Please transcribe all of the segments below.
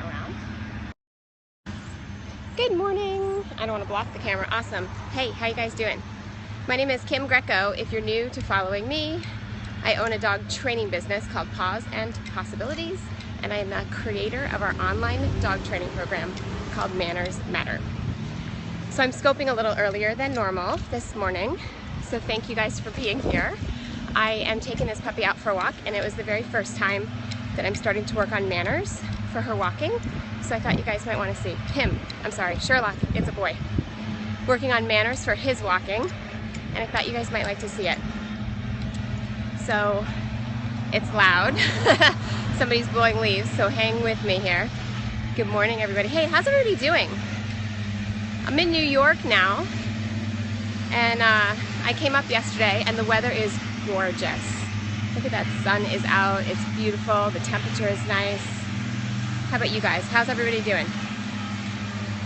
around. Good morning. I don't want to block the camera. Awesome. Hey, how you guys doing? My name is Kim Greco. If you're new to following me, I own a dog training business called Paws and Possibilities, and I am the creator of our online dog training program called Manners Matter. So I'm scoping a little earlier than normal this morning, so thank you guys for being here. I am taking this puppy out for a walk, and it was the very first time that I'm starting to work on manners for her walking, so I thought you guys might want to see Sherlock, it's a boy, working on manners for his walking, and I thought you guys might like to see it. So it's loud. Somebody's blowing leaves, so hang with me here. Good morning, everybody. Hey, how's everybody doing? I'm in New York now, and I came up yesterday, and the weather is gorgeous. Look at that, sun is out, it's beautiful, the temperature is nice. How about you guys? How's everybody doing?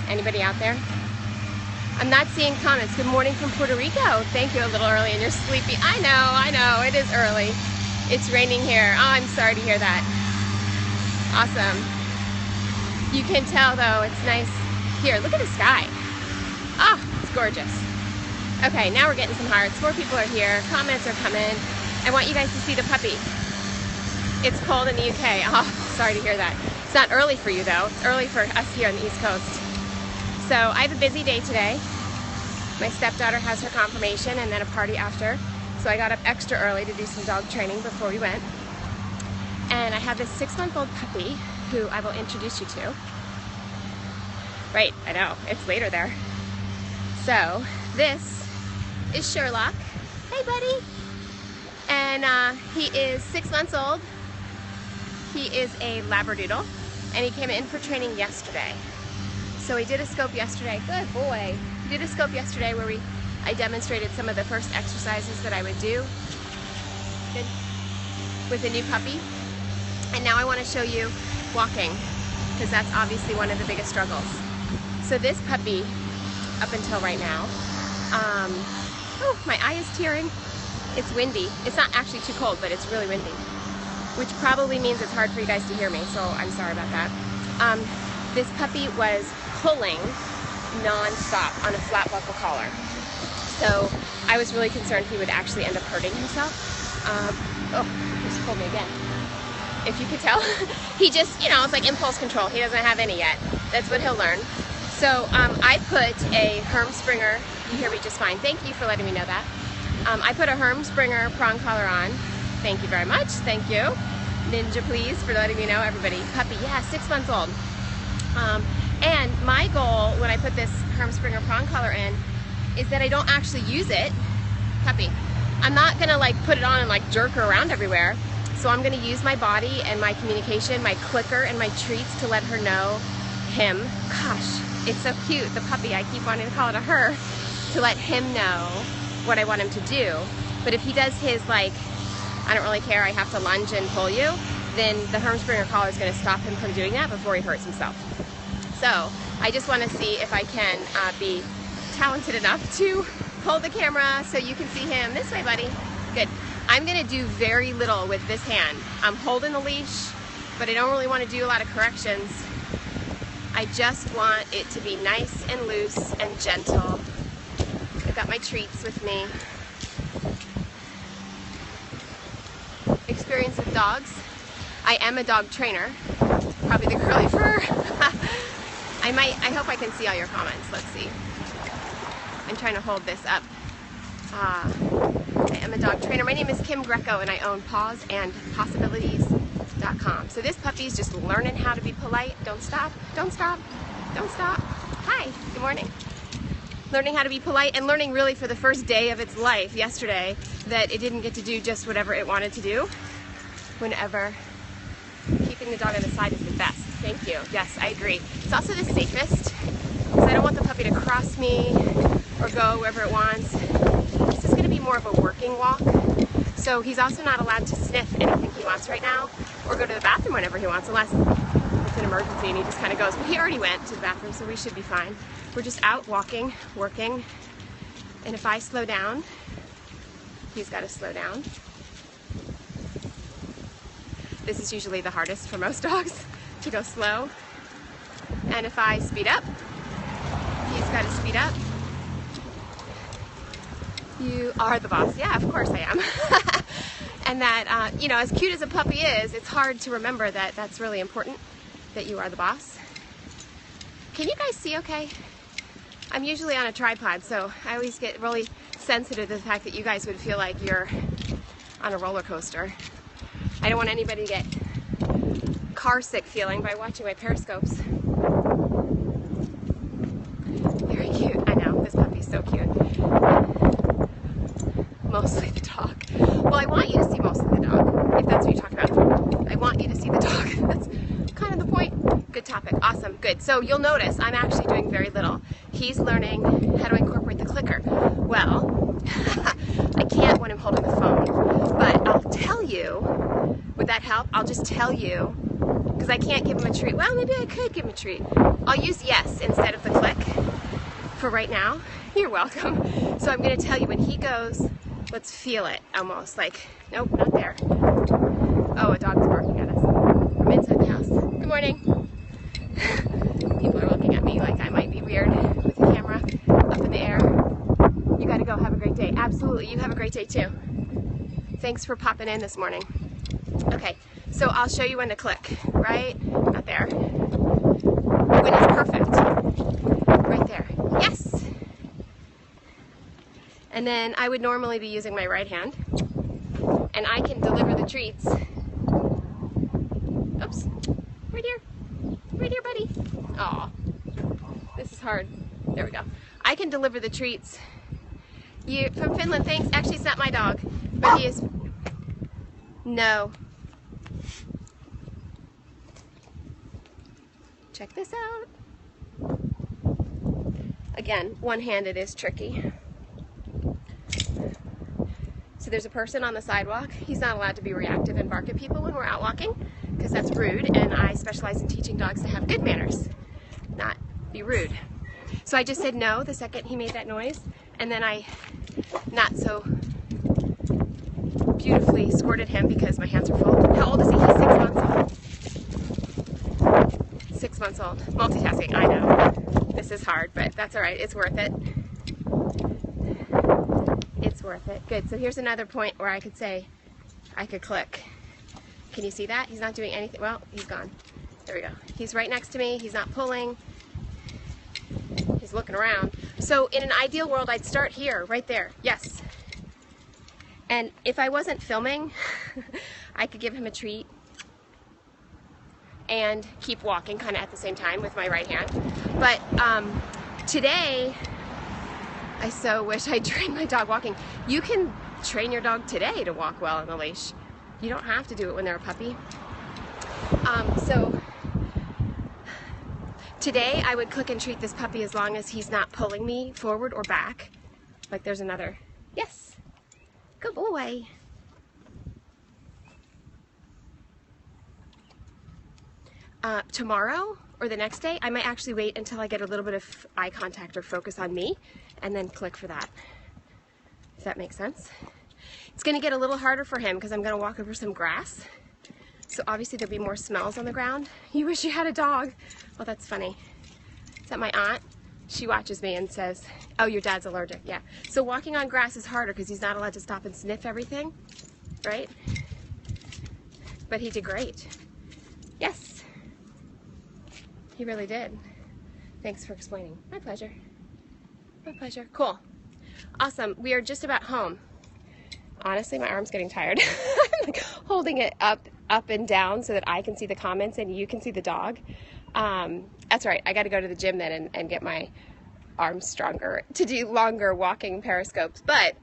Anybody out there? I'm not seeing comments. Good morning from Puerto Rico. Thank you, a little early and you're sleepy. I know, it is early. It's raining here. Oh, I'm sorry to hear that. Awesome. You can tell though, it's nice. Here, look at the sky. Oh, it's gorgeous. Okay, now we're getting some hearts. More people are here. Comments are coming. I want you guys to see the puppy. It's cold in the UK. Oh, sorry to hear that. It's not early for you though. It's early for us here on the East Coast. So I have a busy day today. My stepdaughter has her confirmation and then a party after. So I got up extra early to do some dog training before we went. And I have this 6-month-old puppy who I will introduce you to. Right, I know, it's later there. So this is Sherlock. Hey buddy. And he is 6 months old. He is a Labradoodle, and he came in for training yesterday. So we did a scope yesterday. Good boy. We did a scope yesterday where I demonstrated some of the first exercises that I would do with a new puppy. And now I want to show you walking, because that's obviously one of the biggest struggles. So this puppy, up until right now, oh, my eye is tearing. It's windy. It's not actually too cold, but it's really windy, which probably means it's hard for you guys to hear me, so I'm sorry about that. This puppy was pulling non-stop on a flat buckle collar. So I was really concerned he would actually end up hurting himself. Oh, he just pulled me again. If you could tell. He just, it's like impulse control. He doesn't have any yet. That's what he'll learn. So I put a Hermspringer, you hear me just fine. Thank you for letting me know that. I put a Hermspringer prong collar on. Thank you very much. Thank you. Ninja, please, for letting me know, everybody. Puppy, yeah, 6 months old. And my goal when I put this Hermspringer prong collar in is that I don't actually use it. Puppy. I'm not gonna like put it on and like jerk her around everywhere. So I'm gonna use my body and my communication, my clicker and my treats to let her know him. Gosh, it's so cute, the puppy. I keep wanting to call it a her, to let him know what I want him to do. But if he does his like, I don't really care, I have to lunge and pull you, then the Hermspringer collar is going to stop him from doing that before he hurts himself. So I just want to see if I can be talented enough to pull the camera so you can see him. This way, buddy. Good. I'm going to do very little with this hand. I'm holding the leash, but I don't really want to do a lot of corrections. I just want it to be nice and loose and gentle. I've got my treats with me. Experience with dogs. I am a dog trainer. Probably the curly fur. I hope I can see all your comments. Let's see. I'm trying to hold this up. I am a dog trainer. My name is Kim Greco, and I own PawsandPossibilities.com. So this puppy's just learning how to be polite. Don't stop. Don't stop. Don't stop. Hi. Good morning. Learning how to be polite and learning really for the first day of its life yesterday that it didn't get to do just whatever it wanted to do whenever. Keeping the dog on the side is the best. Thank you. Yes, I agree. It's also the safest because I don't want the puppy to cross me or go wherever it wants. This is going to be more of a working walk. So he's also not allowed to sniff anything he wants right now or go to the bathroom whenever he wants, unless it's an emergency and he just kind of goes. But he already went to the bathroom, so we should be fine. We're just out walking, working, and if I slow down, he's got to slow down. This is usually the hardest for most dogs, to go slow. And if I speed up, he's got to speed up. You are the boss. Yeah, of course I am. And that, you know, as cute as a puppy is, it's hard to remember that that's really important, that you are the boss. Can you guys see okay? I'm usually on a tripod, so I always get really sensitive to the fact that you guys would feel like you're on a roller coaster. I don't want anybody to get car sick feeling by watching my periscopes. Very cute. I know, this puppy's so cute. Mostly the dog. Well, I want you to see mostly the dog, if that's what you're talking about. I want you to see the dog. That's kind of the point. Good topic. Awesome. Good. So you'll notice I'm actually doing very little. He's learning how to incorporate the clicker. Well, I can't when I'm holding the phone, but I'll tell you. Would that help? I'll just tell you, because I can't give him a treat. Well, maybe I could give him a treat. I'll use yes instead of the click for right now. You're welcome. So I'm going to tell you when he goes, let's feel it almost. Like, nope, not there. Oh, a dog's barking at us from inside the house. Good morning. People are looking at me like I might be weird with the camera up in the air. You got to go. Have a great day. Absolutely. You have a great day too. Thanks for popping in this morning. Okay, so I'll show you when to click, right? Not there. When it's perfect. Right there. Yes! And then I would normally be using my right hand. And I can deliver the treats. Oops. Right here. Right here, buddy. Aw. This is hard. There we go. I can deliver the treats. You from Finland, thanks. Actually, it's not my dog, but he is. No. Check this out. Again, one-handed is tricky. So there's a person on the sidewalk. He's not allowed to be reactive and bark at people when we're out walking, because that's rude, and I specialize in teaching dogs to have good manners, not be rude. So I just said no the second he made that noise, and then I not so beautifully squirted him because my hands are full. How old is he? He's 6 months old. 6 months old. Multitasking, I know. This is hard, but that's all right. It's worth it. It's worth it. Good. So here's another point where I could say, I could click. Can you see that? He's not doing anything. Well, he's gone. There we go. He's right next to me. He's not pulling. He's looking around. So in an ideal world, I'd start here, right there. Yes. And if I wasn't filming, I could give him a treat and keep walking kind of at the same time with my right hand. But today, I so wish I trained my dog walking. You can train your dog today to walk well on the leash. You don't have to do it when they're a puppy. So today I would click and treat this puppy as long as he's not pulling me forward or back. Like there's another, yes, good boy. Tomorrow or the next day, I might actually wait until I get a little bit of eye contact or focus on me and then click for that. If that makes sense. It's going to get a little harder for him because I'm going to walk over some grass. So obviously there'll be more smells on the ground. You wish you had a dog. Well, that's funny. Is that my aunt? She watches me and says, oh, your dad's allergic. Yeah. So walking on grass is harder because he's not allowed to stop and sniff everything, right? But he did great. Yes. He really did. Thanks for explaining. My pleasure. My pleasure. Cool. Awesome. We are just about home. Honestly, my arm's getting tired. I'm like holding it up and down so that I can see the comments and you can see the dog. That's right. I got to go to the gym then and get my arms stronger to do longer walking periscopes. But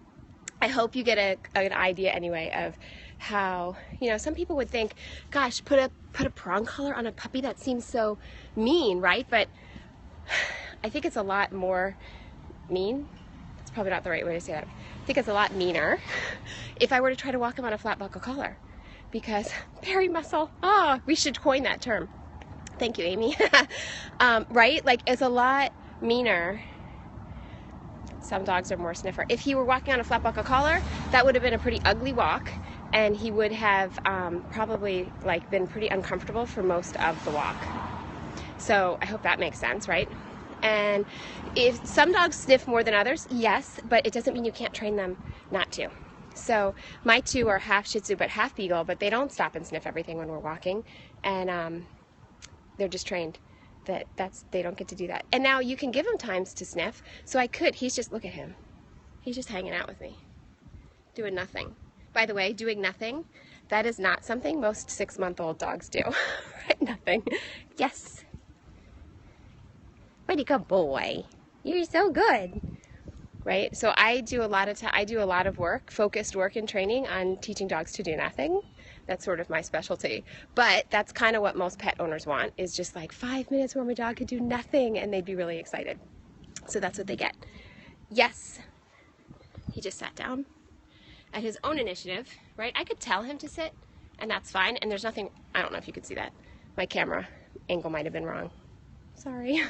I hope you get an idea anyway of how, you know, some people would think, gosh, put a prong collar on a puppy, that seems so mean, right? But I think it's a lot more mean. It's probably not the right way to say that. I think it's a lot meaner if I were to try to walk him on a flat buckle collar, because berry muscle, we should coin that term. Thank you, Amy. Right? Like, it's a lot meaner. Some dogs are more sniffer. If he were walking on a flat buckle collar, that would have been a pretty ugly walk, and he would have probably like been pretty uncomfortable for most of the walk. So I hope that makes sense, right? And if some dogs sniff more than others, yes, but it doesn't mean you can't train them not to. So my two are half Shih Tzu but half Beagle, but they don't stop and sniff everything when we're walking, and they're just trained that they don't get to do that. And now you can give them times to sniff, so I could. He's just, look at him. He's just hanging out with me, doing nothing. By the way, doing nothing, that is not something most 6-month-old dogs do. Right? Nothing. Yes. Pretty good boy. You're so good. Right? So I do a lot of work, focused work and training on teaching dogs to do nothing. That's sort of my specialty. But that's kind of what most pet owners want, is just like 5 minutes where my dog could do nothing, and they'd be really excited. So that's what they get. Yes. He just sat down at his own initiative, right? I could tell him to sit, and that's fine. And there's nothing, I don't know if you could see that. My camera angle might have been wrong. Sorry.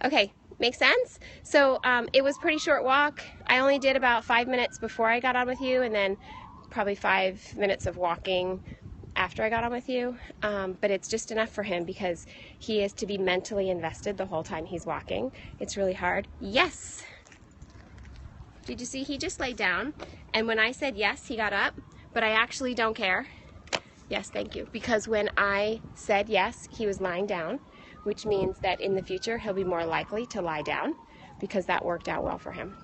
Okay, makes sense? So it was a pretty short walk. I only did about 5 minutes before I got on with you, and then probably 5 minutes of walking after I got on with you. But it's just enough for him because he is to be mentally invested the whole time he's walking. It's really hard. Yes! Did you see? He just laid down, and when I said yes, he got up, but I actually don't care. Yes, thank you. Because when I said yes, he was lying down, which means that in the future he'll be more likely to lie down because that worked out well for him.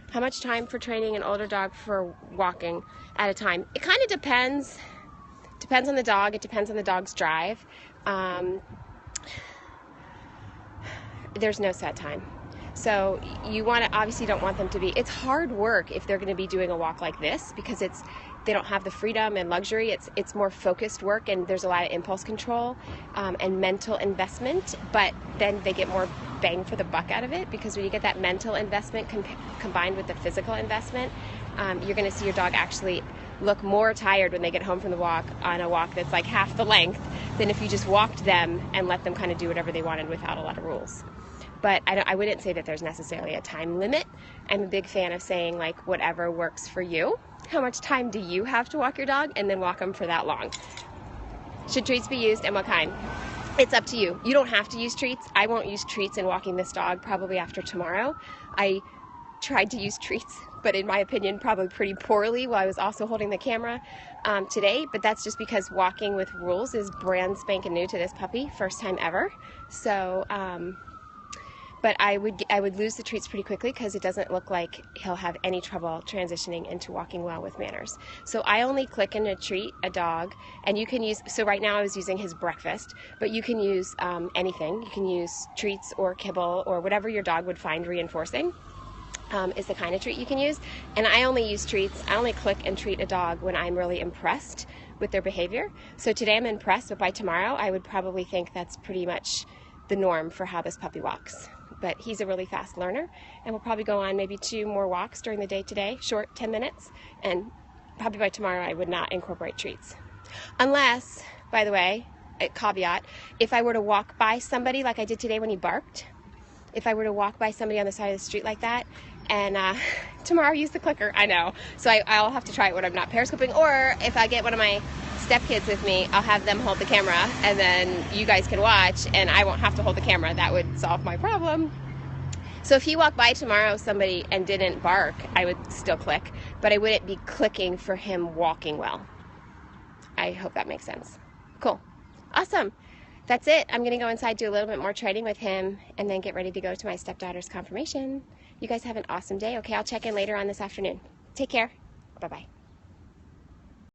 How much time for training an older dog for walking at a time? It kind of depends. Depends on the dog. It depends on the dog's drive. There's no set time. So you obviously don't want them to be, it's hard work if they're going to be doing a walk like this because they don't have the freedom and luxury. It's more focused work, and there's a lot of impulse control and mental investment, but then they get more bang for the buck out of it because when you get that mental investment combined with the physical investment, you're going to see your dog actually look more tired when they get home from the walk on a walk that's like half the length than if you just walked them and let them kind of do whatever they wanted without a lot of rules. But I wouldn't say that there's necessarily a time limit. I'm a big fan of saying, like, whatever works for you. How much time do you have to walk your dog? And then walk them for that long. Should treats be used, and what kind? It's up to you. You don't have to use treats. I won't use treats in walking this dog probably after tomorrow. I tried to use treats, but in my opinion, probably pretty poorly while I was also holding the camera today. But that's just because walking with rules is brand spanking new to this puppy. First time ever. So, but I would lose the treats pretty quickly because it doesn't look like he'll have any trouble transitioning into walking well with manners. So I only click in a treat a dog, and you can use, so right now I was using his breakfast, but you can use anything. You can use treats or kibble or whatever your dog would find reinforcing is the kind of treat you can use. And I only use treats. I only click and treat a dog when I'm really impressed with their behavior. So today I'm impressed, but by tomorrow I would probably think that's pretty much the norm for how this puppy walks. But he's a really fast learner, and we'll probably go on maybe 2 more walks during the day today, short 10 minutes, and probably by tomorrow I would not incorporate treats. Unless, by the way, a caveat, if I were to walk by somebody like I did today when he barked, if I were to walk by somebody on the side of the street like that, and tomorrow use the clicker, I know, so I'll have to try it when I'm not periscoping, or if I get one of my stepkids with me, I'll have them hold the camera, and then you guys can watch, and I won't have to hold the camera. That would solve my problem. So if he walked by tomorrow, somebody, and didn't bark, I would still click, but I wouldn't be clicking for him walking well. I hope that makes sense. Cool. Awesome. That's it. I'm going to go inside, do a little bit more training with him, and then get ready to go to my stepdaughter's confirmation. You guys have an awesome day. Okay, I'll check in later on this afternoon. Take care. Bye-bye.